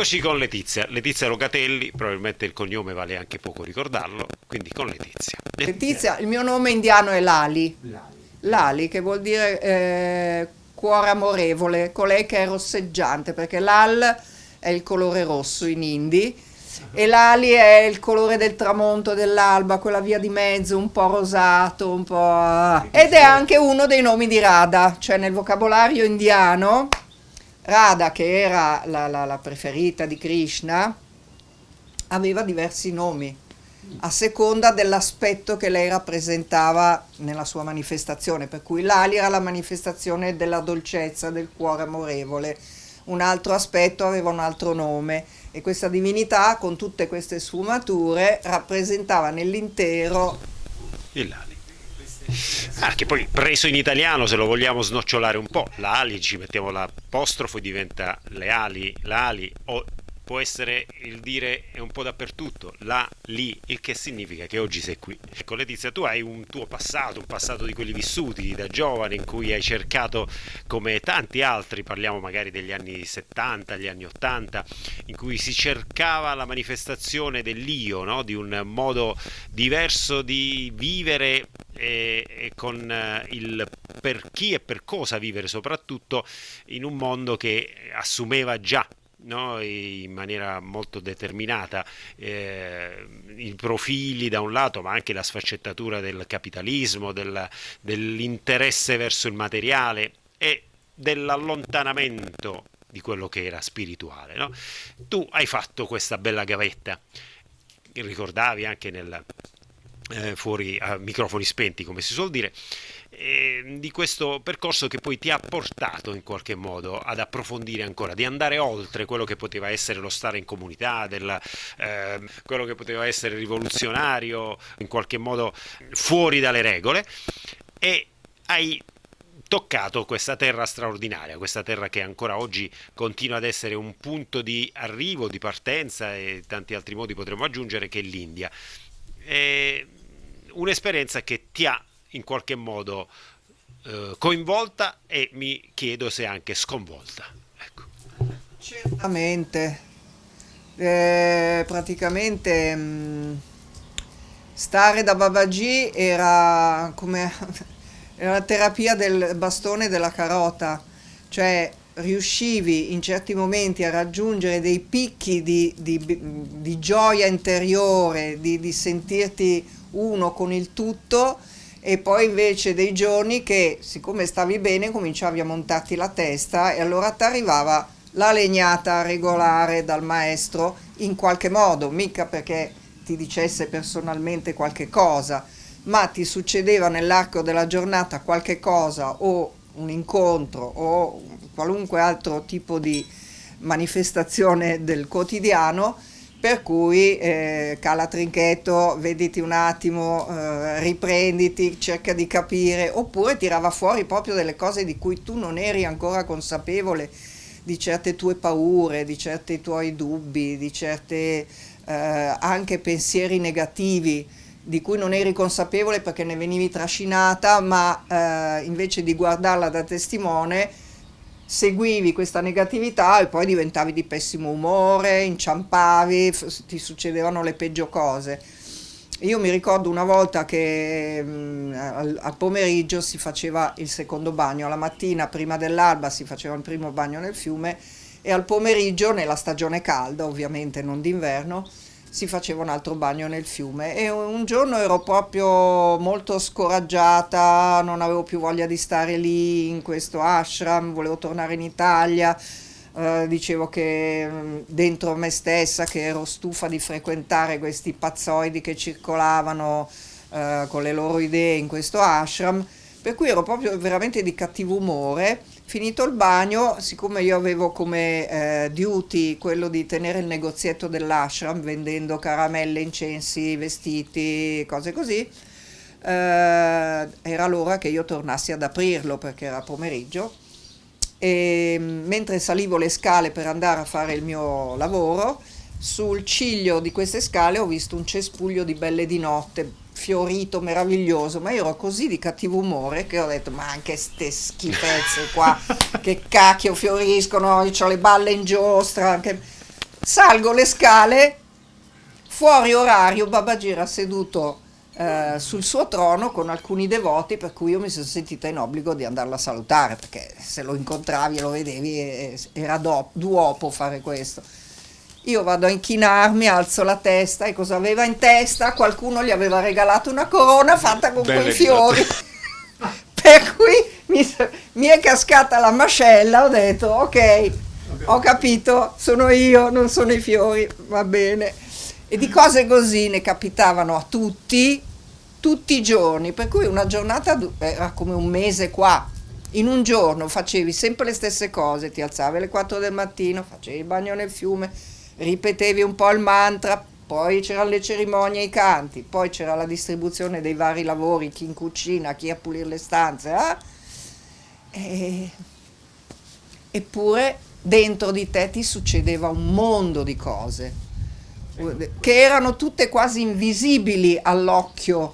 Eccoci con Letizia. Letizia Locatelli, probabilmente il cognome vale anche poco ricordarlo, quindi con Letizia. Letizia, il mio nome indiano è Lali. Lali, che vuol dire cuore amorevole, colei che è rosseggiante, perché l'al è il colore rosso in hindi e l'ali è il colore del tramonto, dell'alba, quella via di mezzo, un po' rosato, un po'. Ed è anche uno dei nomi di Radha, cioè nel vocabolario indiano, Radha, che era la preferita di Krishna, aveva diversi nomi a seconda dell'aspetto che lei rappresentava nella sua manifestazione, per cui l'ali era la manifestazione della dolcezza, del cuore amorevole, un altro aspetto aveva un altro nome e questa divinità con tutte queste sfumature rappresentava nell'intero. Il Lali. Che poi preso in italiano, se lo vogliamo snocciolare un po', la ali ci mettiamo l'apostrofo e diventa le ali, la ali, o può essere il dire è un po' dappertutto, la, lì, il che significa che oggi sei qui. Ecco Letizia, tu hai un tuo passato, un passato di quelli vissuti da giovane in cui hai cercato, come tanti altri, parliamo magari degli anni 70, gli anni 80, in cui si cercava la manifestazione dell'io, no? Di un modo diverso di vivere e con il per chi e per cosa vivere soprattutto in un mondo che assumeva già, no, in maniera molto determinata i profili da un lato, ma anche la sfaccettatura del capitalismo, dell'interesse verso il materiale e dell'allontanamento di quello che era spirituale, no? Tu hai fatto questa bella gavetta, ricordavi anche fuori a microfoni spenti, come si suol dire, di questo percorso che poi ti ha portato in qualche modo ad approfondire ancora, di andare oltre quello che poteva essere lo stare in comunità, quello che poteva essere rivoluzionario, in qualche modo fuori dalle regole, e hai toccato questa terra straordinaria, questa terra che ancora oggi continua ad essere un punto di arrivo, di partenza e tanti altri modi potremmo aggiungere, che è l'India. È un'esperienza che ti ha in qualche modo coinvolta e mi chiedo se anche sconvolta. Ecco. Certamente. Praticamente stare da Babaji era come era la terapia del bastone e della carota, cioè riuscivi in certi momenti a raggiungere dei picchi di gioia interiore, di sentirti uno con il tutto e poi invece dei giorni che, siccome stavi bene, cominciavi a montarti la testa e allora ti arrivava la legnata regolare dal maestro in qualche modo, mica perché ti dicesse personalmente qualche cosa, ma ti succedeva nell'arco della giornata qualche cosa o un incontro o qualunque altro tipo di manifestazione del quotidiano per cui cala trinchetto, vediti un attimo, riprenditi, cerca di capire, oppure tirava fuori proprio delle cose di cui tu non eri ancora consapevole, di certe tue paure, di certi tuoi dubbi, di certe anche pensieri negativi di cui non eri consapevole perché ne venivi trascinata, ma invece di guardarla da testimone seguivi questa negatività e poi diventavi di pessimo umore, inciampavi, ti succedevano le peggio cose. Io mi ricordo una volta che al pomeriggio si faceva il secondo bagno, alla mattina prima dell'alba si faceva il primo bagno nel fiume e al pomeriggio, nella stagione calda, ovviamente non d'inverno, si faceva un altro bagno nel fiume e un giorno ero proprio molto scoraggiata, non avevo più voglia di stare lì in questo ashram, volevo tornare in Italia, dicevo che dentro me stessa che ero stufa di frequentare questi pazzoidi che circolavano con le loro idee in questo ashram, per cui ero proprio veramente di cattivo umore. Finito il bagno, siccome io avevo come duty quello di tenere il negozietto dell'ashram vendendo caramelle, incensi, vestiti, cose così, era l'ora che io tornassi ad aprirlo perché era pomeriggio e mentre salivo le scale per andare a fare il mio lavoro, sul ciglio di queste scale ho visto un cespuglio di belle di notte fiorito, meraviglioso, ma io ero così di cattivo umore che ho detto ma anche ste schifezze qua che cacchio fioriscono, io ho le balle in giostra salgo le scale, fuori orario, Babaji era seduto sul suo trono con alcuni devoti, per cui io mi sono sentita in obbligo di andarlo a salutare, perché se lo incontravi e lo vedevi era duopo fare questo. Io vado a inchinarmi, alzo la testa, e cosa aveva in testa? Qualcuno gli aveva regalato una corona fatta con quei fiori. Per cui mi è cascata la mascella, ho detto ok, ho capito, sono io, non sono i fiori, va bene. E di cose così ne capitavano a tutti i giorni, per cui una giornata era come un mese qua. In un giorno facevi sempre le stesse cose, ti alzavi alle 4 del mattino, facevi il bagno nel fiume, ripetevi un po' il mantra, poi c'erano le cerimonie e i canti, poi c'era la distribuzione dei vari lavori, chi in cucina, chi a pulire le stanze, eppure dentro di te ti succedeva un mondo di cose che erano tutte quasi invisibili all'occhio,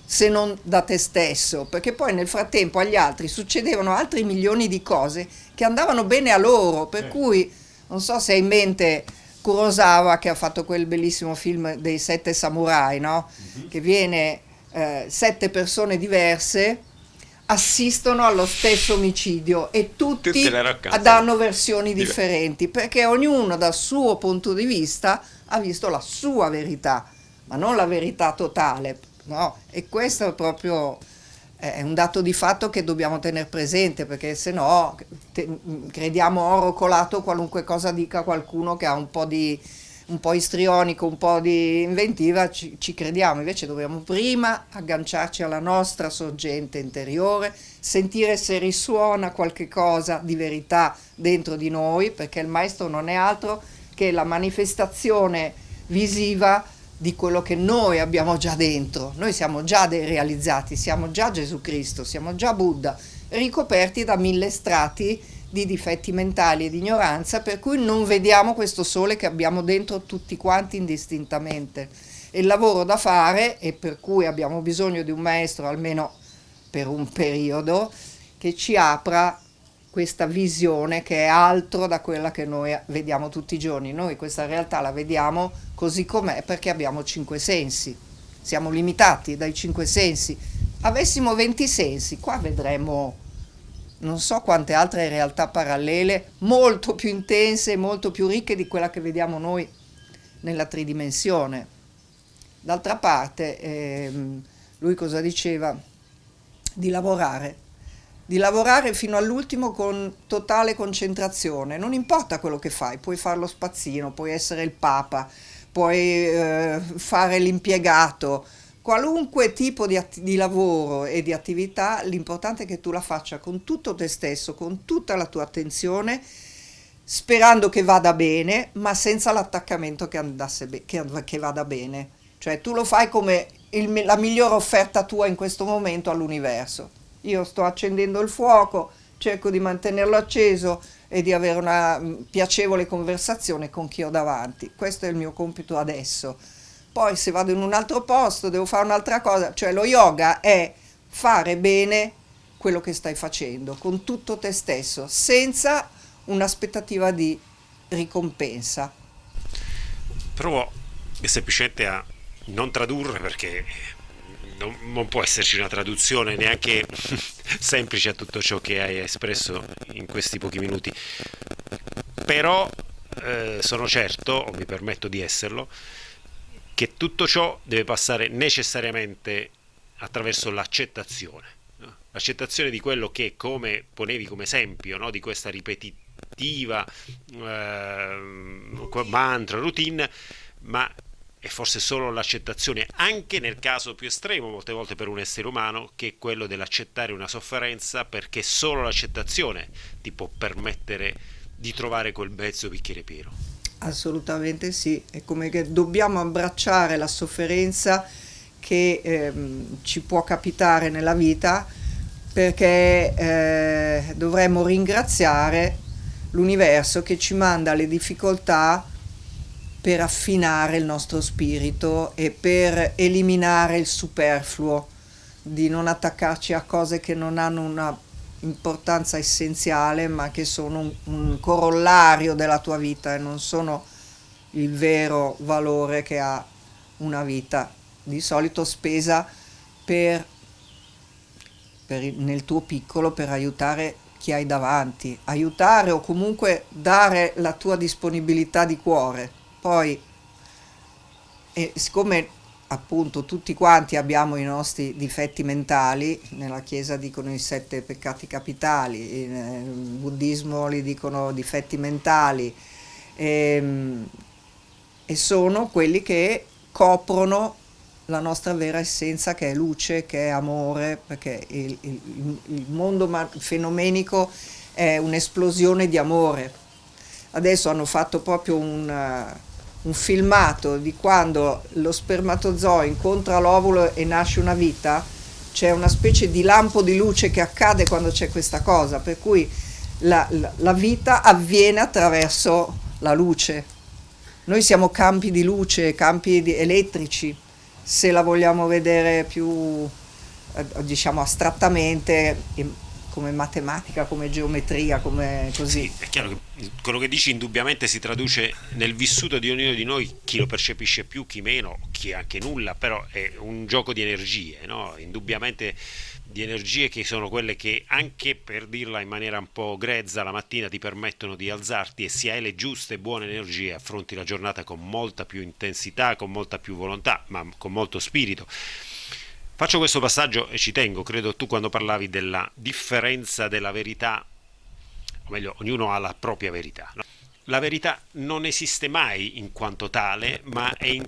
se non da te stesso, perché poi nel frattempo agli altri succedevano altri milioni di cose che andavano bene a loro, per cui non so se hai in mente Kurosawa, che ha fatto quel bellissimo film dei 7 samurai, no? Che viene 7 persone diverse assistono allo stesso omicidio e tutti danno versioni differenti, perché ognuno dal suo punto di vista ha visto la sua verità, ma non la verità totale, no? E questo è proprio è un dato di fatto che dobbiamo tenere presente, perché se no crediamo oro colato qualunque cosa dica qualcuno che ha un po' istrionico, un po' di inventiva, ci crediamo. Invece dobbiamo prima agganciarci alla nostra sorgente interiore, sentire se risuona qualche cosa di verità dentro di noi, perché il maestro non è altro che la manifestazione visiva di quello che noi abbiamo già dentro. Noi siamo già dei realizzati, siamo già Gesù Cristo, siamo già Buddha, ricoperti da 1000 strati di difetti mentali e di ignoranza, per cui non vediamo questo sole che abbiamo dentro tutti quanti indistintamente. E il lavoro da fare, e per cui abbiamo bisogno di un maestro almeno per un periodo, che ci apra questa visione che è altro da quella che noi vediamo tutti i giorni. Noi questa realtà la vediamo così com'è perché abbiamo 5 sensi, siamo limitati dai 5 sensi. Avessimo 20 sensi, qua vedremmo non so quante altre realtà parallele, molto più intense e molto più ricche di quella che vediamo noi nella tridimensione. D'altra parte, lui cosa diceva? Di lavorare fino all'ultimo con totale concentrazione, non importa quello che fai, puoi fare lo spazzino, puoi essere il papa, puoi fare l'impiegato, qualunque tipo di lavoro e di attività, l'importante è che tu la faccia con tutto te stesso, con tutta la tua attenzione, sperando che vada bene, ma senza l'attaccamento che vada bene. Cioè tu lo fai come la migliore offerta tua in questo momento all'universo. Io sto accendendo il fuoco, cerco di mantenerlo acceso e di avere una piacevole conversazione con chi ho davanti. Questo è il mio compito adesso. Poi se vado in un altro posto, devo fare un'altra cosa. Cioè lo yoga è fare bene quello che stai facendo, con tutto te stesso, senza un'aspettativa di ricompensa. Provo semplicemente a non tradurre, perché non può esserci una traduzione neanche semplice a tutto ciò che hai espresso in questi pochi minuti, però sono certo, o mi permetto di esserlo, che tutto ciò deve passare necessariamente attraverso l'accettazione, no? L'accettazione di quello che, come ponevi come esempio, no? Di questa ripetitiva mantra, routine, ma è forse solo l'accettazione, anche nel caso più estremo molte volte per un essere umano, che è quello dell'accettare una sofferenza, perché solo l'accettazione ti può permettere di trovare quel mezzo bicchiere pieno. Assolutamente sì, è come che dobbiamo abbracciare la sofferenza che ci può capitare nella vita, perché dovremmo ringraziare l'universo che ci manda le difficoltà per affinare il nostro spirito e per eliminare il superfluo, di non attaccarci a cose che non hanno una importanza essenziale, ma che sono un corollario della tua vita e non sono il vero valore che ha una vita, di solito spesa nel tuo piccolo per aiutare chi hai davanti, aiutare o comunque dare la tua disponibilità di cuore. Poi, siccome appunto tutti quanti abbiamo i nostri difetti mentali, nella Chiesa dicono i 7 peccati capitali, nel buddismo li dicono difetti mentali, e sono quelli che coprono la nostra vera essenza, che è luce, che è amore, perché il mondo fenomenico è un'esplosione di amore. Adesso hanno fatto proprio un filmato di quando lo spermatozoo incontra l'ovulo e nasce una vita, c'è una specie di lampo di luce che accade quando c'è questa cosa, per cui la vita avviene attraverso la luce. Noi siamo campi di luce, elettrici, se la vogliamo vedere più, diciamo, astrattamente, come matematica, come geometria, come così. Sì, è chiaro che quello che dici indubbiamente si traduce nel vissuto di ognuno di noi, chi lo percepisce più, chi meno, chi anche nulla, però è un gioco di energie, no? Indubbiamente di energie che sono quelle che, anche per dirla in maniera un po' grezza, la mattina ti permettono di alzarti e se hai le giuste buone energie affronti la giornata con molta più intensità, con molta più volontà, ma con molto spirito. Faccio questo passaggio e ci tengo, credo tu quando parlavi della differenza della verità, o meglio, ognuno ha la propria verità, no? La verità non esiste mai in quanto tale, ma è in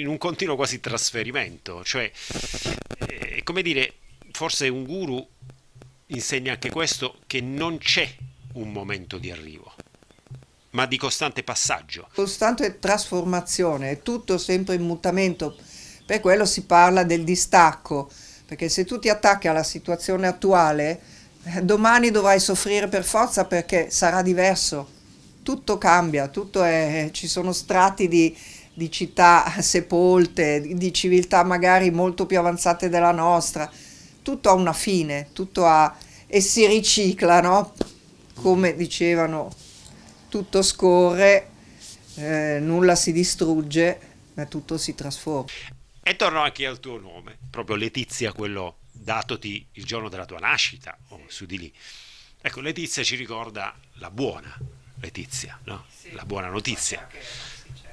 un continuo quasi trasferimento, cioè, è come dire, forse un guru insegna anche questo, che non c'è un momento di arrivo, ma di costante passaggio. Costante trasformazione, è tutto sempre in mutamento, per quello si parla del distacco, perché se tu ti attacchi alla situazione attuale, domani dovrai soffrire per forza perché sarà diverso, tutto cambia, ci sono strati di città sepolte, di civiltà magari molto più avanzate della nostra, tutto ha una fine, e si ricicla, no? Come dicevano, tutto scorre, nulla si distrugge, ma tutto si trasforma. E torno anche al tuo nome, proprio Letizia, quello datoti il giorno della tua nascita, o su di lì. Ecco, Letizia ci ricorda la buona Letizia, no? Sì. La buona notizia.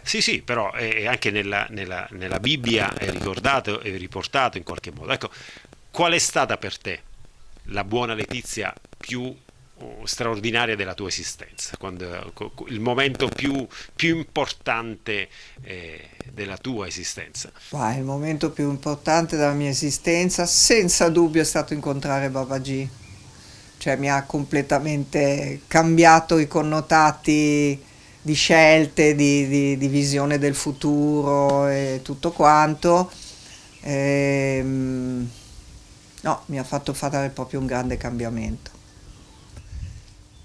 Sì, sì, però è anche nella Bibbia è ricordato e riportato in qualche modo. Ecco, qual è stata per te la buona Letizia più straordinaria della tua esistenza, il momento più importante della tua esistenza? Il momento più importante della mia esistenza senza dubbio è stato incontrare Babaji, cioè mi ha completamente cambiato i connotati di scelte, di visione del futuro e tutto quanto. No, mi ha fatto fare proprio un grande cambiamento.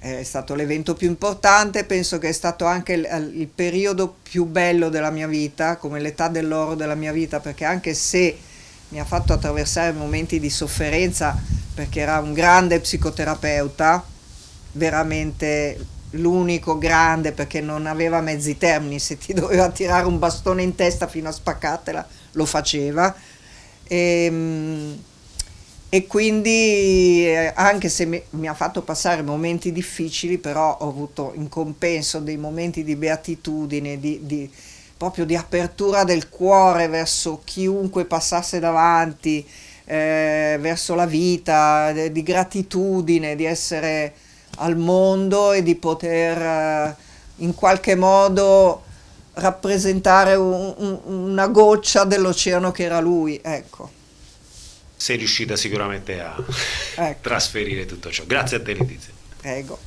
È stato l'evento più importante, penso che è stato anche il periodo più bello della mia vita, come l'età dell'oro della mia vita, perché anche se mi ha fatto attraversare momenti di sofferenza, perché era un grande psicoterapeuta, veramente l'unico grande, perché non aveva mezzi termini, se ti doveva tirare un bastone in testa fino a spaccartela, lo faceva. E quindi anche se mi ha fatto passare momenti difficili, però ho avuto in compenso dei momenti di beatitudine, proprio di apertura del cuore verso chiunque passasse davanti, verso la vita, di gratitudine, di essere al mondo e di poter in qualche modo rappresentare una goccia dell'oceano che era lui, ecco. Sei riuscita sicuramente a Ecco. trasferire tutto ciò. Grazie a te, Letizia. Prego.